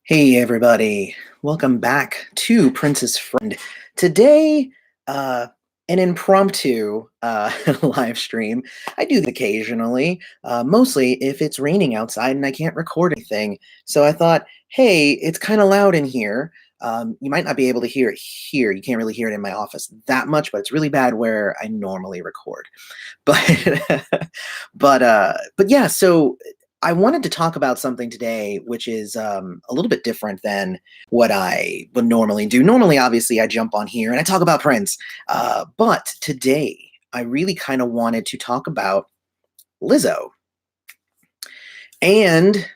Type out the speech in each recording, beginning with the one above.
Hey everybody, welcome back to Prince's Friend. Today, an impromptu live stream. I do this occasionally, mostly if it's raining outside and I can't record anything. So I thought, hey, it's kind of loud in here. You might not be able to hear it here. You can't really hear it in my office that much, but it's really bad where I normally record. But but yeah, so I wanted to talk about something today, which is a little bit different than what I would normally do. Normally, obviously, I jump on here and I talk about Prince, but today I really kind of wanted to talk about Lizzo. And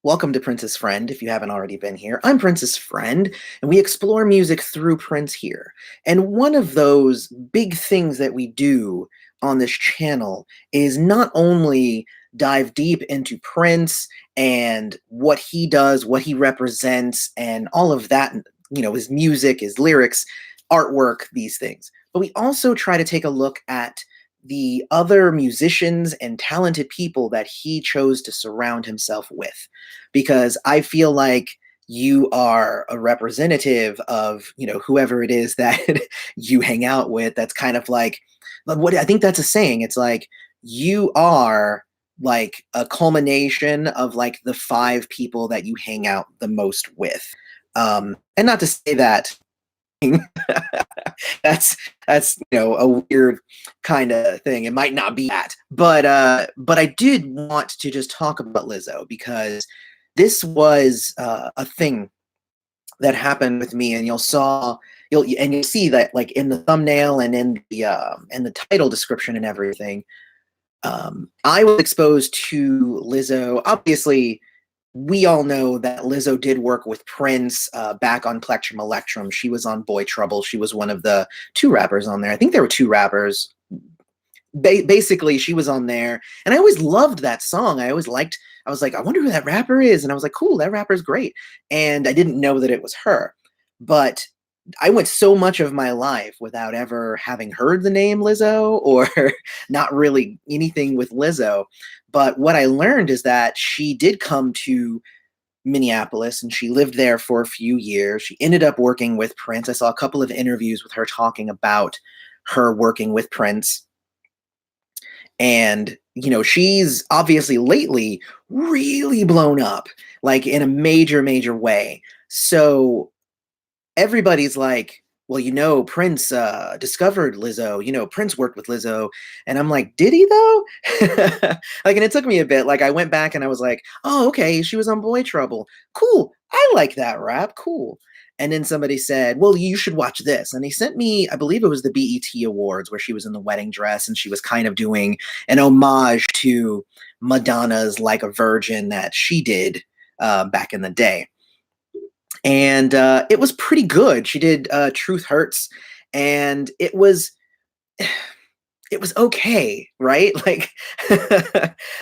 welcome to Prince's Friend. If you haven't already been here, I'm Prince's Friend, and we explore music through Prince here. And one of those big things that we do on this channel is not only dive deep into Prince and what he does, what he represents, and all of that, his music, his lyrics, artwork, these things. But we also try to take a look at the other musicians and talented people that he chose to surround himself with, because I feel like you are a representative of whoever it is that you hang out with. That's kind of like what I think that's a saying. It's like you are like a culmination of like the five people that you hang out the most with. And not to say that that's a weird kind of thing. It might not be that, but I did want to just talk about Lizzo because this was a thing that happened with me, and you'll see that like in the thumbnail and in the title description and everything. I was exposed to Lizzo. Obviously, we all know that Lizzo did work with Prince back on Plectrum Electrum. She was on Boy Trouble. She was one of the two rappers on there. I think there were two rappers. Basically, she was on there. And I always loved that song. I was like, I wonder who that rapper is. And I was like, cool, that rapper's great. And I didn't know that it was her. But I went so much of my life without ever having heard the name Lizzo or not really anything with Lizzo. But what I learned is that she did come to Minneapolis and she lived there for a few years. She ended up working with Prince. I saw a couple of interviews with her talking about her working with Prince. And, she's obviously lately really blown up, like in a major, major way. So everybody's like, well, Prince discovered Lizzo. Prince worked with Lizzo. And I'm like, did he though? Like, and it took me a bit. Like, I went back and I was like, oh, okay, she was on Boy Trouble. Cool. I like that rap. Cool. And then somebody said, well, you should watch this. And they sent me, I believe it was the BET Awards, where she was in the wedding dress and she was kind of doing an homage to Madonna's Like a Virgin that she did back in the day. And it was pretty good. She did Truth Hurts, and it was okay, right? Like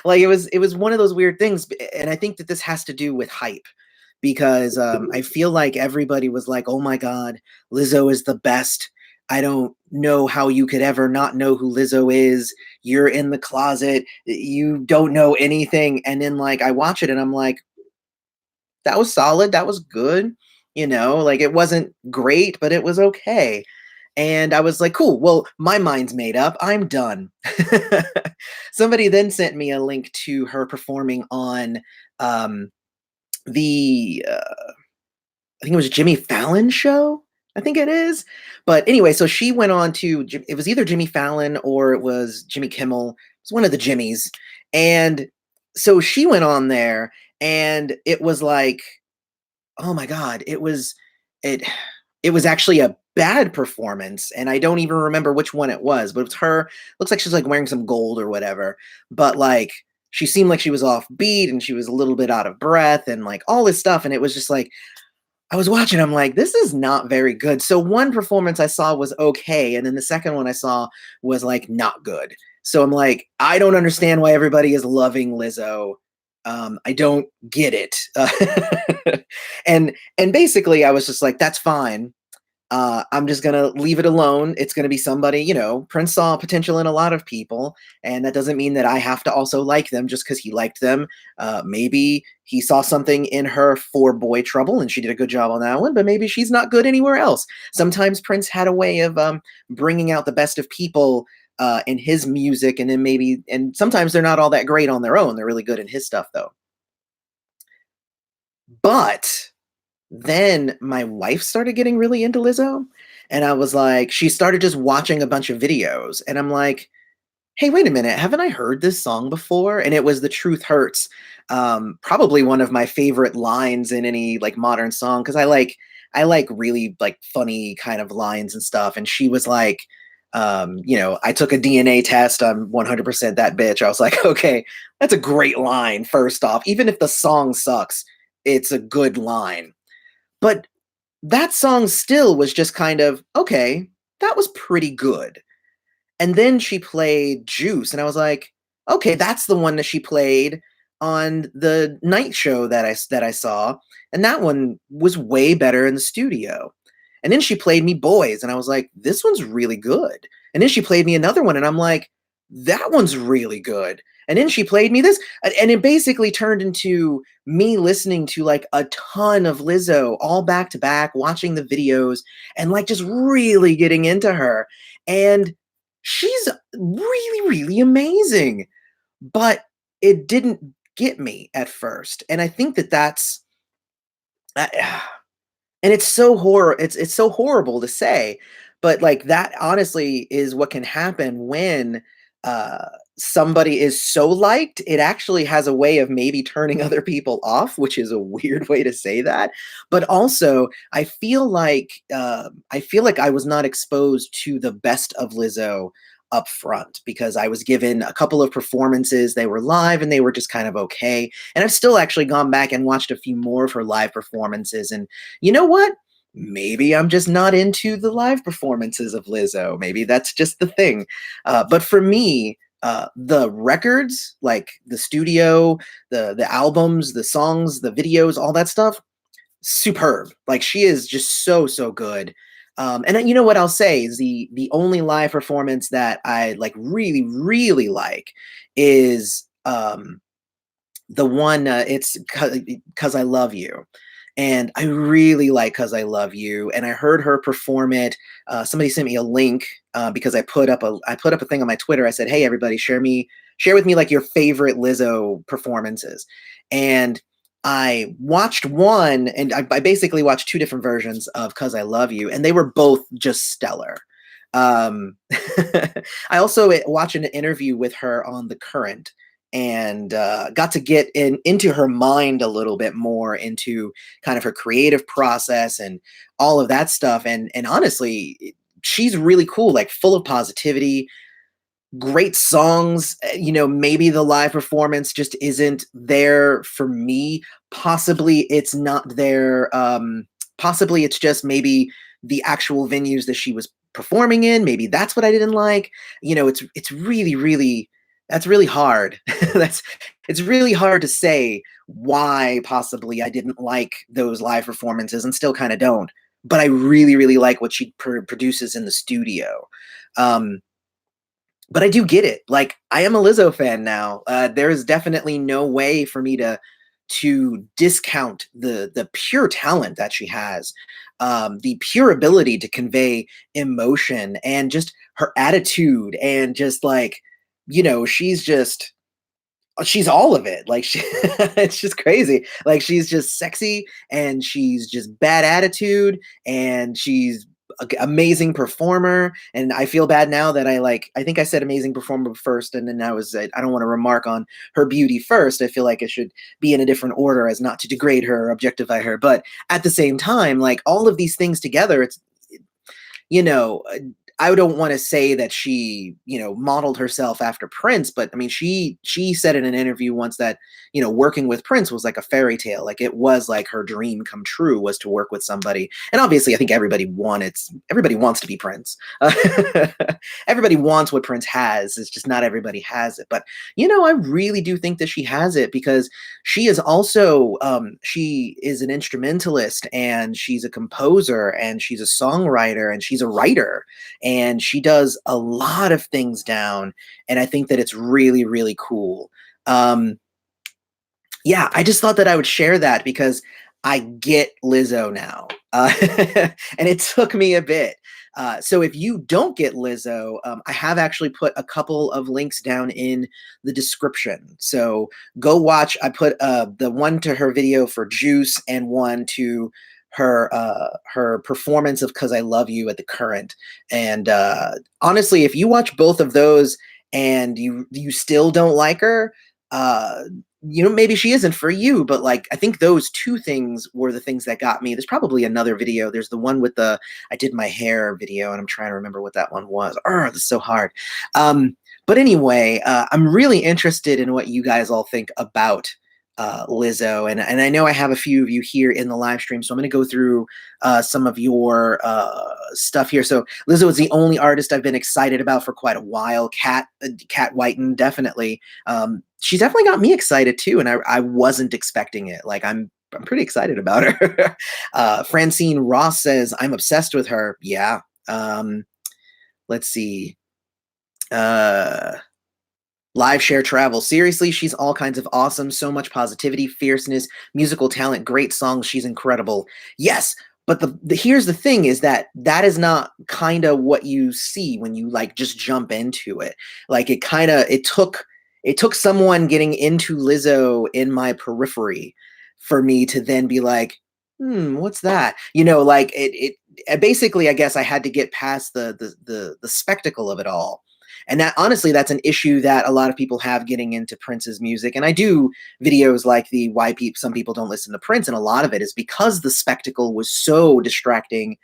like it was one of those weird things, and I think that this has to do with hype, because I feel like everybody was like, "Oh my God, Lizzo is the best. I don't know how you could ever not know who Lizzo is. You're in the closet. You don't know anything." And then like I watch it and I'm like, that was solid. That was good. Like it wasn't great, but it was okay. And I was like, cool. Well, my mind's made up. I'm done. Somebody then sent me a link to her performing on I think it was Jimmy Fallon show. I think it is. But anyway, so she went on to, it was either Jimmy Fallon or it was Jimmy Kimmel. It was one of the Jimmys. And so she went on there and it was like, oh my God, it was actually a bad performance, and I don't even remember which one it was, but it's her. Looks like she's like wearing some gold or whatever, but like she seemed like she was off beat and she was a little bit out of breath and like all this stuff, and it was just like I was watching, I'm like, this is not very good. So one performance I saw was okay, and then the second one I saw was like not good. So I'm like, I don't understand why everybody is loving Lizzo. I don't get it. And basically I was just like, that's fine. I'm just gonna leave it alone. It's gonna be somebody, Prince saw potential in a lot of people, and that doesn't mean that I have to also like them just because he liked them. Maybe he saw something in her for Boy Trouble, and she did a good job on that one. But maybe she's not good anywhere else. Sometimes Prince had a way of bringing out the best of people in his music, and then and sometimes they're not all that great on their own. They're really good in his stuff, though. But then my wife started getting really into Lizzo, and I was like, she started just watching a bunch of videos, and I'm like, "Hey, wait a minute, haven't I heard this song before?" And it was "The Truth Hurts," probably one of my favorite lines in any, like, modern song, because I like really, like, funny kind of lines and stuff, and she was like, "I took a DNA test, I'm 100% that bitch." I was like, "Okay, that's a great line, first off. Even if the song sucks, it's a good line." But that song still was just kind of, okay, that was pretty good. And then she played Juice, and I was like, okay, that's the one that she played on the night show that I saw, and that one was way better in the studio. And then she played me Boys, and I was like, this one's really good. And then she played me another one, and I'm like, that one's really good. And then she played me this, and it basically turned into me listening to like a ton of Lizzo all back to back, watching the videos, and like just really getting into her. And she's really, really amazing, but it didn't get me at first, and I think that's uh, and it's so horrible to say, but, like, that honestly is what can happen when, uh, somebody is so liked, it actually has a way of maybe turning other people off, which is a weird way to say that, but also, I feel like I was not exposed to the best of Lizzo up front because I was given a couple of performances, they were live and they were just kind of okay, and I've still actually gone back and watched a few more of her live performances, and you know what? Maybe I'm just not into the live performances of Lizzo. Maybe that's just the thing. But for me, the records, like the studio, the albums, the songs, the videos, all that stuff, superb. Like she is just so good. And then, you know what I'll say is the only live performance that I like really really like is the one, it's "'Cause I Love You," and I really like "'Cause I Love You," and I heard her perform it. Somebody sent me a link, because I put up a thing on my Twitter. I said, "Hey, everybody, share with me, like, your favorite Lizzo performances," and I watched one, and I basically watched 2 different versions of "'Cause I Love You," and they were both just stellar. Um, I also watched an interview with her on The Current, and got to get into her mind a little bit more, into kind of her creative process and all of that stuff. And honestly, she's really cool, like full of positivity, great songs. Maybe the live performance just isn't there for me. Possibly it's not there. Possibly it's just maybe the actual venues that she was performing in. Maybe that's what I didn't like. It's really, really, that's really hard. that's It's really hard to say why possibly I didn't like those live performances, and still kind of don't. But I really, really like what she produces in the studio. Um, but I do get it. Like, I am a Lizzo fan now. There is definitely no way for me to discount the pure talent that she has, the pure ability to convey emotion, and just her attitude, and just like, she's all of it. Like it's just crazy. Like she's just sexy, and she's just bad attitude, and she's amazing performer. And I feel bad now that I think I said amazing performer first, and then I don't want to remark on her beauty first. I feel like it should be in a different order, as not to degrade her or objectify her. But at the same time, like all of these things together, you know, I don't want to say that she, modeled herself after Prince, but I mean, she said in an interview once that, working with Prince was like a fairy tale. Like it was like her dream come true was to work with somebody. And obviously, I think everybody wants to be Prince. Everybody wants what Prince has. It's just not everybody has it. But I really do think that she has it because she is also she is an instrumentalist and she's a composer and she's a songwriter and she's a writer and she does a lot of things down, and I think that it's really, really cool. Yeah, I just thought that I would share that because I get Lizzo now, and it took me a bit. So if you don't get Lizzo, I have actually put a couple of links down in the description. So go watch. I put the one to her video for Juice and one to her performance of "Cause I Love You" at the Current. And honestly, if you watch both of those and you still don't like her, uh, maybe she isn't for you, but like, I think those two things were the things that got me. There's probably another video. There's the one with I did my hair video, and I'm trying to remember what that one was. This is so hard. But anyway, I'm really interested in what you guys all think about Lizzo. And I know I have a few of you here in the live stream, so I'm going to go through some of your stuff here. So Lizzo is the only artist I've been excited about for quite a while. Cat Whiten, definitely. She's definitely got me excited too, and I wasn't expecting it. Like I'm pretty excited about her. Francine Ross says, I'm obsessed with her. Yeah. Let's see. Live share travel. Seriously, she's all kinds of awesome. So much positivity, fierceness, musical talent, great songs. She's incredible. Yes, but here's the thing is that is not kind of what you see when you like just jump into it. Like it took someone getting into Lizzo in my periphery for me to then be like, what's that? Like it basically, I guess I had to get past the spectacle of it all. And that honestly, that's an issue that a lot of people have getting into Prince's music. And I do videos like the why some people don't listen to Prince. And a lot of it is because the spectacle was so distracting.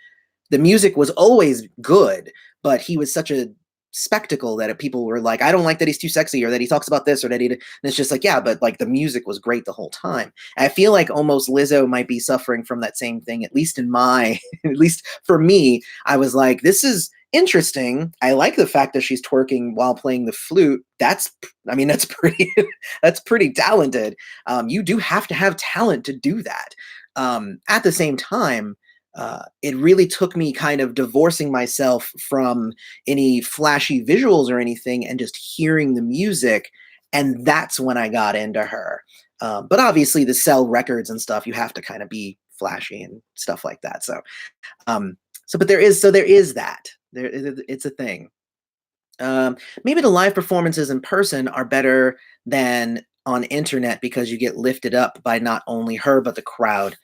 The music was always good, but he was such a spectacle that people were like, I don't like that he's too sexy or that he talks about this or that and it's just like, yeah, but like the music was great the whole time. And I feel like almost Lizzo might be suffering from that same thing, at least at least for me. I was like, this is interesting. I like the fact that she's twerking while playing the flute. That's pretty, that's pretty talented. You do have to have talent to do that. At the same time, it really took me kind of divorcing myself from any flashy visuals or anything and just hearing the music. And that's when I got into her. But obviously to sell records and stuff, you have to kind of be flashy and stuff like that. But there is that. It's a thing. Maybe the live performances in person are better than on internet because you get lifted up by not only her, but the crowd.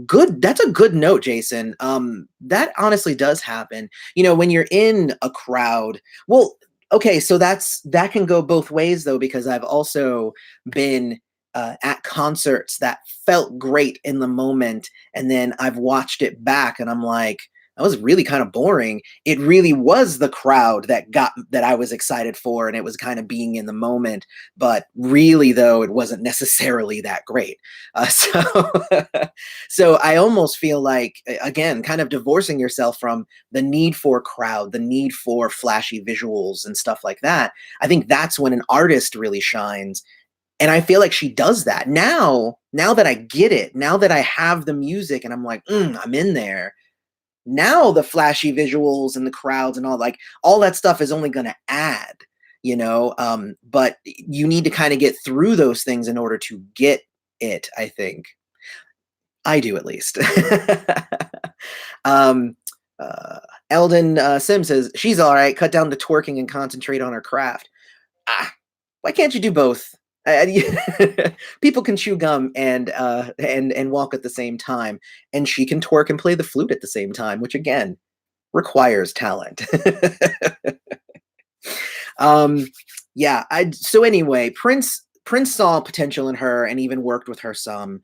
Good. That's a good note, Jason. That honestly does happen. When you're in a crowd, well, okay, so that can go both ways though, because I've also been at concerts that felt great in the moment, and then I've watched it back and I'm like, that was really kind of boring. It really was the crowd that I was excited for, and it was kind of being in the moment. But really, though, it wasn't necessarily that great. So I almost feel like, again, kind of divorcing yourself from the need for crowd, the need for flashy visuals and stuff like that. I think that's when an artist really shines. And I feel like she does that now that I get it, now that I have the music and I'm like, I'm in there. Now the flashy visuals and the crowds and all that stuff is only going to add, but you need to kind of get through those things in order to get it, I think. I do, at least. Eldon Sim says, she's all right. Cut down the twerking and concentrate on her craft. Why can't you do both? People can chew gum and walk at the same time, and she can twerk and play the flute at the same time, which again requires talent. Yeah. So anyway, Prince saw potential in her and even worked with her some,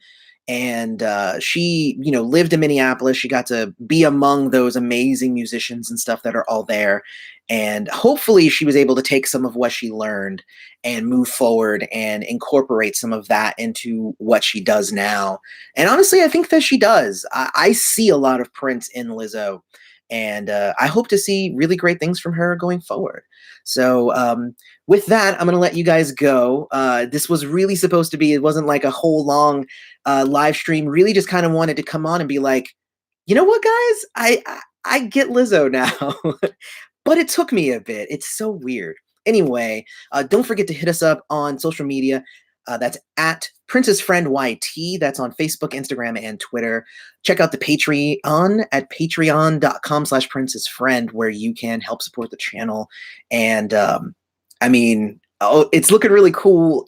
and she, lived in Minneapolis. She got to be among those amazing musicians and stuff that are all there, and hopefully she was able to take some of what she learned and move forward and incorporate some of that into what she does now. And honestly, I think that she does. I see a lot of Prince in Lizzo, and I hope to see really great things from her going forward. So with that, I'm going to let you guys go. This was really supposed to be, it wasn't like a whole long live stream. Really just kind of wanted to come on and be like, you know what, guys? I get Lizzo now. But it took me a bit. It's so weird. Anyway, don't forget to hit us up on social media. That's at Princess Friend YT. That's on Facebook, Instagram, and Twitter. Check out the Patreon at patreon.com/princessfriend, where you can help support the channel. And I mean, it's looking really cool.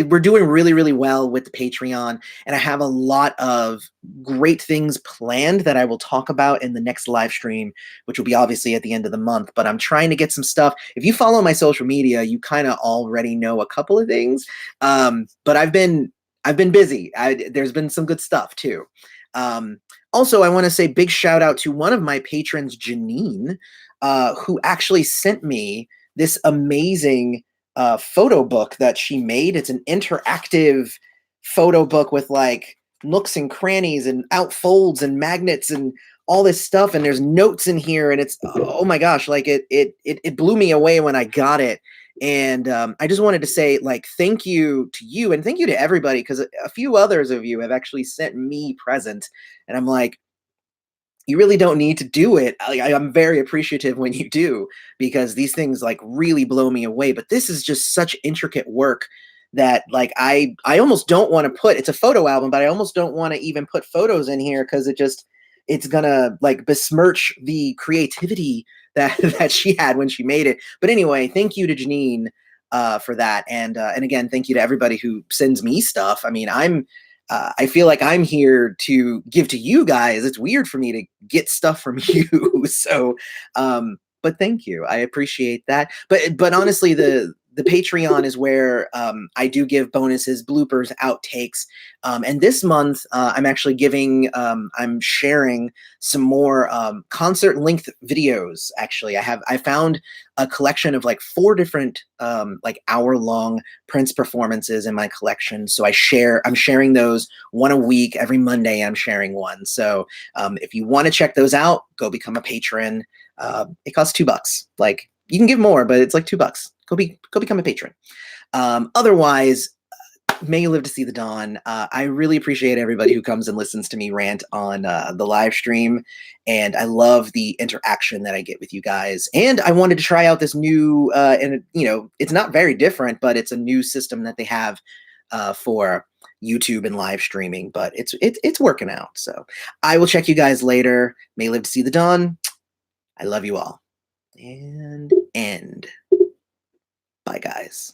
We're doing really, really well with the Patreon, and I have a lot of great things planned that I will talk about in the next live stream, which will be obviously at the end of the month. But I'm trying to get some stuff. If you follow my social media, you kind of already know a couple of things. But I've been busy. There's been some good stuff too. Also, I want to say big shout out to one of my patrons, Janine, who actually sent me this amazing photo book that she made. It's an interactive photo book with like nooks and crannies and outfolds and magnets and all this stuff. And there's notes in here, and it's, oh my gosh, like it blew me away when I got it. And I just wanted to say, like, thank you to you and thank you to everybody, because a few others of you have actually sent me presents, and I'm like, you really don't need to do it. I'm very appreciative when you do, because these things like really blow me away. But this is just such intricate work that like I almost don't want to put. It's a photo album, but I almost don't want to even put photos in here, because it's gonna like besmirch the creativity that that she had when she made it. But anyway, thank you to Janine for that, and again, thank you to everybody who sends me stuff. I mean, I feel like I'm here to give to you guys. It's weird for me to get stuff from you. So, but thank you. I appreciate that. But honestly, the Patreon is where I do give bonuses, bloopers, outtakes. And this month, I'm actually I'm sharing some more concert length videos. Actually, I found a collection of like 4 different like hour-long Prince performances in my collection. So I'm sharing those one a week. Every Monday, I'm sharing one. So if you want to check those out, go become a patron. It costs $2. Like, you can give more, but it's like $2. Go become a patron. Otherwise, may you live to see the dawn. I really appreciate everybody who comes and listens to me rant on the live stream, and I love the interaction that I get with you guys. And I wanted to try out this new, and it's not very different, but it's a new system that they have for YouTube and live streaming. But it's working out. So I will check you guys later. May you live to see the dawn. I love you all. And end. Bye, guys.